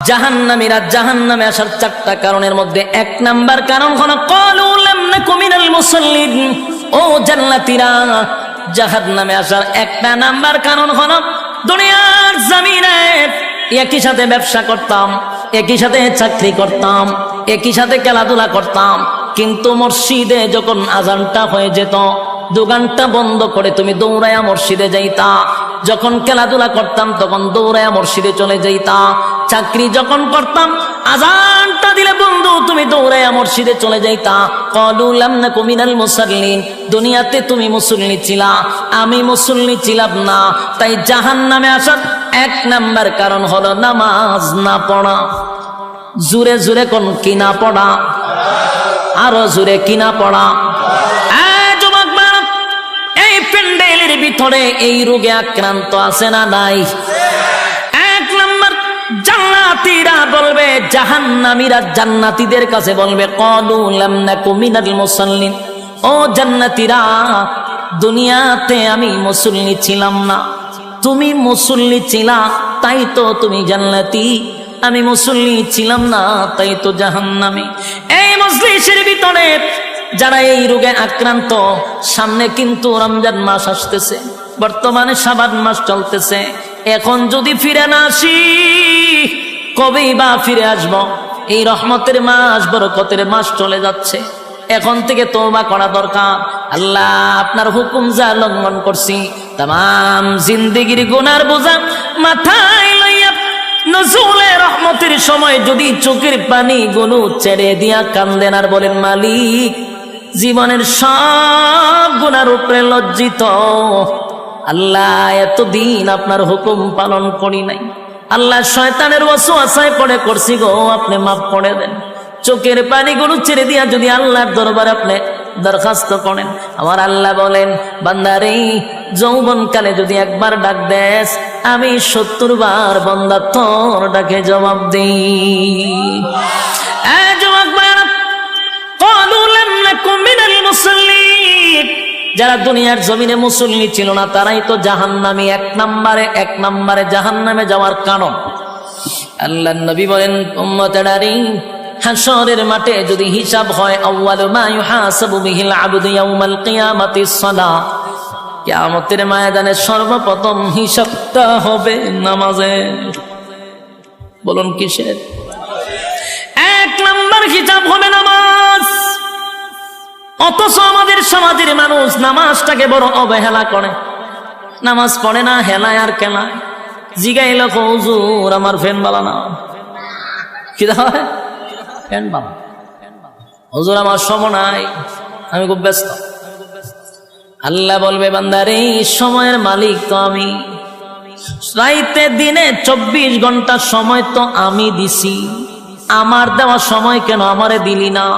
জাহান্নামীরা জাহান্নামে আসার 4টা কারণের মধ্যে 1 নাম্বার কারণ হলো ক্বালু লাম নাকু মিনাল মুসাল্লিন। ও জান্নাতীরা, জাহান্নামে আসার 1 নাম্বার কারণ হলো দুনিয়ার জমিনে একই সাথে ব্যবসা করতাম, একই সাথে চাকরি করতাম, একই সাথে খেলাধুলা করতাম, কিন্তু মসজিদে যখন আজানটা হয়ে যেত দোকানটা বন্ধ করে তুমি দৌড়ায়া মসজিদে যাইতা। যখন খেলাধুলা করতাম তখন দৌড়ায়া মসজিদে চলে যাইতা। চাকরি যখন করতাম আজানটা দিলে বন্ধু তুমি দৌড়ায়া মসজিদে চলে যাইতা। ক্বালু লাম নাকু মিনাল মুসাল্লিন। দুনিয়াতে তুমি মুসল্লি ছিলা, আমি মুসল্লি ছিলাম না, তাই জাহান্নামে আসার 1 নাম্বার কারণ হলো নামাজ না পড়া। জোরে জোরে কোন কি না পড়া, আরো জোরে কি না পড়া। প্যান্ডেলের ভিতরে এই রোগে আক্রান্ত আছে না নাই? 1 নাম্বার, জান্নাতীরা বলবে, জাহান্নামীরা জান্নাতীদের কাছে বলবে ক্বালু লাম নাকু মিনাল মুসাল্লিন। ও জান্নাতীরা, দুনিয়াতে আমি মুসল্লি ছিলাম না, তুমি মুসল্লি ছিলা তাই তো তুমি জান্নাতি, আমি মুসল্লি ছিলাম না তাই তো জাহান্নামী। এই মজলিসের ভিতরে যারা এই রোগে আক্রান্ত, সামনে কিন্তু রমজান মাস আসতেছে, বর্তমানে শাবান মাস চলতেছে। এখন যদি ফিরে না আসি কবেই বা ফিরে আসব? এই রহমতের মাস, বরকতের মাস চলে যাচ্ছে। এখন থেকে তওবা করা দরকার। আল্লাহ আপনার হুকুম যা লঙ্ঘন করছি, তাম জিন্দেগির গুনার বোঝা মাথায় লইয়া নজুলে রহমতের সময় যদি চোখের পানি গুলো ছেড়ে দিয়া কান্দেন আর বলেন মালিক জীবনের সব গুনার উপরে লজ্জিত, আল্লাহ এতদিন আপনার হুকুম পালন করি নাই, আল্লাহ শয়তানের ওয়াসওয়াসায় পড়ে করছি গো, আপনি মাফ করে দেন। চোখের পানিগুলো ছেড়ে দিয়া যদি আল্লাহর দরবারে আপনি দরখাস্ত করেন, আমার আল্লাহ বলেন বান্দারে যৌবন কালে যদি একবার ডাক দেস আমি 70 বার বান্দা তোর ডাকে জবাব দিই। যারা দুনিয়ার জমিনে মুসল্লি ছিল না তারাই তো জাহান্নামী। 1 নম্বরে জাহান্নামে যাওয়ার কারণ। আল্লাহর নবী বলেন উম্মতেরারে, হাশরের মাঠে যদি হিসাব হয় আউয়ালু মা ইউহাসাবু বিহিল আবদু ইয়াউমাল কিয়ামাতিস সালাহ, কিয়ামতের ময়দানে সর্বপ্রথম হিসাবটা হবে নামাজের। বলুন কিসের? 1 নম্বর হিসাব হবে নামাজ। অথচ আমাদের সমাজের মানুষ নামাজটাকে বড় অবহেলা করে, নামাজ পড়ে না, হেলায় আর কেলায়। জিগাইল হুজুর আমার ফ্যান বালা না, কি হয় ফ্যান বালা, হুজুর আমার সময় নাই, আমি খুব ব্যস্ত। আল্লাহ বলবে বান্দারে সময়ের মালিক তো আমি, রাইতে দিনে 24 ঘন্টা সময় তো আমি দিছি, আমার দেওয়া সময় কেন আমারে দিলি না?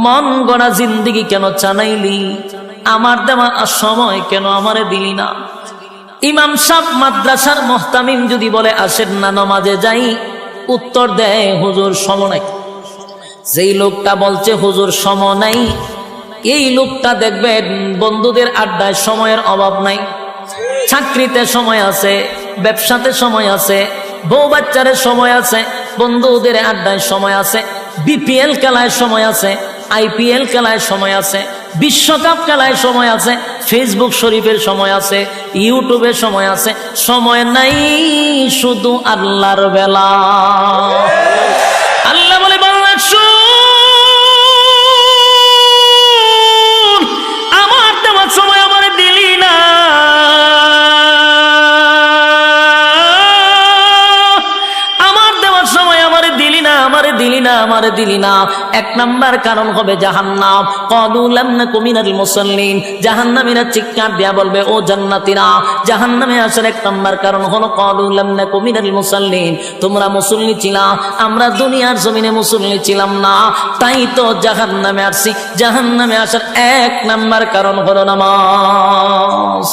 মন গড়া জিন্দেগি কেন চানাইলি? আমার দেওয়া সময় কেন আমারে দিলি না? ইমাম সাহেব মাদ্রাসার মুহতামিম যদি বলে আসেন না নামাজে যাই, উত্তর দেয় হুজুর সময় নাই। যেই লোকটা বলছে হুজুর সময় নাই, এই লোকটা দেখবেন বন্ধুদের আড্ডায় সময়ের অভাব নাই, চাকরিতে সময় আছে, ব্যবসাতে সময় আছে, বউ বাচ্চারে সময় আছে, বন্ধুদের আড্ডায় সময় আছে, বিপিএল খেলায় সময় আছে, আইপিএল খেলায় সময় আছে, বিশ্বকাপ খেলায় সময় আছে, ফেসবুক শরীফের সময় আছে, ইউটিউবের সময় আছে। সময় নাই শুধু আল্লাহর বেলা। আল্লাহ বলে বাংলা শুন, আমার দেওয়ার সময় আমার দিলি না, আমারে দিলি না। 1 নম্বর কারণ হবে জাহান্নাম। ক্বালু লাম নাকু মিনাল মুসাল্লিন। জাহান্নামীরা চিৎকার দিয়া বলবে ও জান্নাতীরা, জাহান্নামে আসার 1 নম্বর কারণ হলো ক্বালু লাম নাকু মিনাল মুসাল্লিন। তোমরা মুসল্লি ছিলা, আমরা দুনিয়ার জমিনে মুসল্লি ছিলাম না, তাই তো জাহান্নামে আসছি। জাহান্নামে আসার 1 নম্বর কারণ হলো নামাজ।